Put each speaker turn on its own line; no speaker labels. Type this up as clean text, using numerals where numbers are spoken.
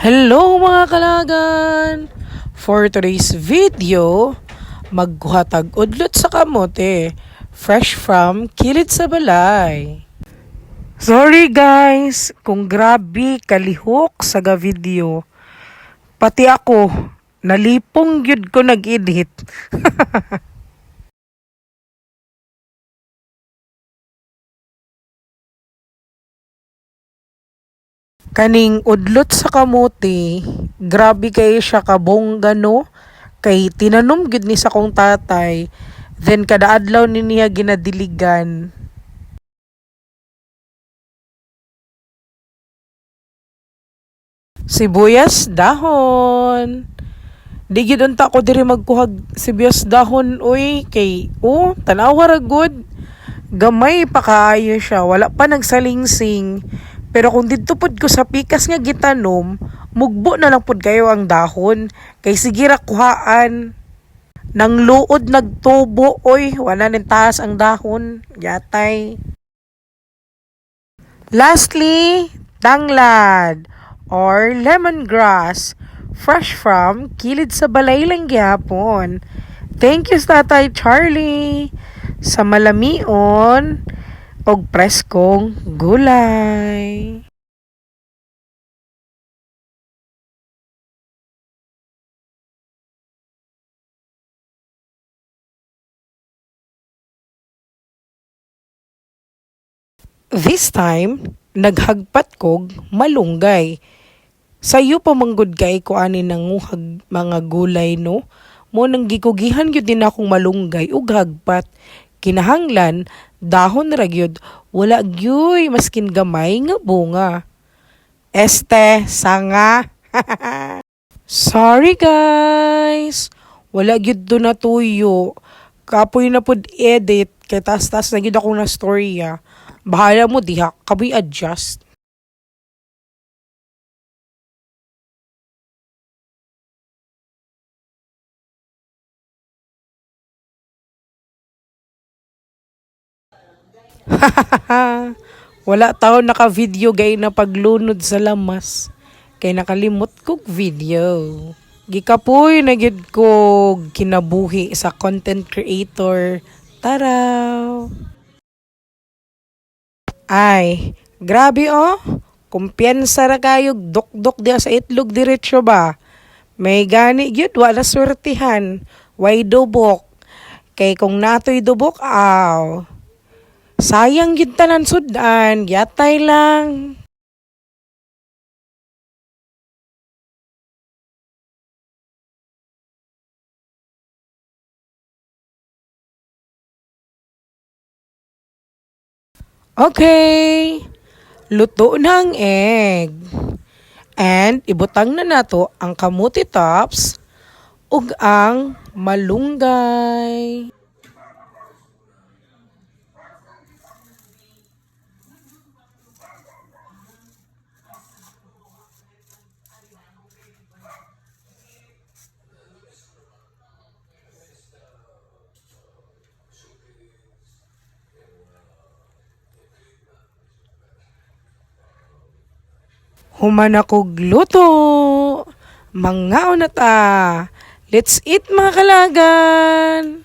Hello mga kalagan! For today's video, magkuhatag udlot sa kamote, fresh from kilid sa balay. Sorry guys, kung grabe kalihok sa video. Pati ako, nalipong yun ko nag-edit. Kaning udlot sa kamote, grabe kayo siya kabongga no? Kay tinanom gid ni sa kong tatay, then kada adlaw ni niya ginadiligan. Sibuyas dahon. Di gid unta ko diri magkuhag sibuyas dahon uy kay tanawa ra good. Gamay pa kaayo siya, wala pa nagsalingsing. Pero kung didto pod ko sa pikas nga gitanom, mugbo na lang pod kayo ang dahon. Kay sige ra kuhaan. Nang luod nagtubo, oy, wala ning taas ang dahon. Yatay. Lastly, tanglad or lemongrass, fresh from kilid sa balay lang gyapon. Thank you Tatay Charlie sa malamion og preskong gulay. This time, naghagpat kog malunggay. Sayo pa manggod kay ko ani nanguhag mga gulay no. Mo nang gikugihan gyud din akong malunggay ug hagpat. Kinahanglan dahon ra gyud wala gyoy maskin gamay nga bunga. Sanga. Sorry guys. Wala gyud do natuyo. Kapoy na pud edit kay tas-tas na gyud ako na storya. Bahala mo diha, kaboy adjust. Wala taon naka-video gay na paglunod sa lamas. Kay nakalimot kog video. Gikapoy na gyud ko kinabuhi sa content creator. Taraw! Ay, grabe kumpiyansa ra kayo dok-dok diya sa itlog diretso ba? May gani gyud wala swertihan. Way dubok. Kay kung natoy dubok sayang gyud tanan sudan, yatay lang. Okay, luto na ang egg. And ibutang na nato ang kamuti tops ug ang malunggay. Human akog luto. Mangaon na ta. Let's eat mga kalagan.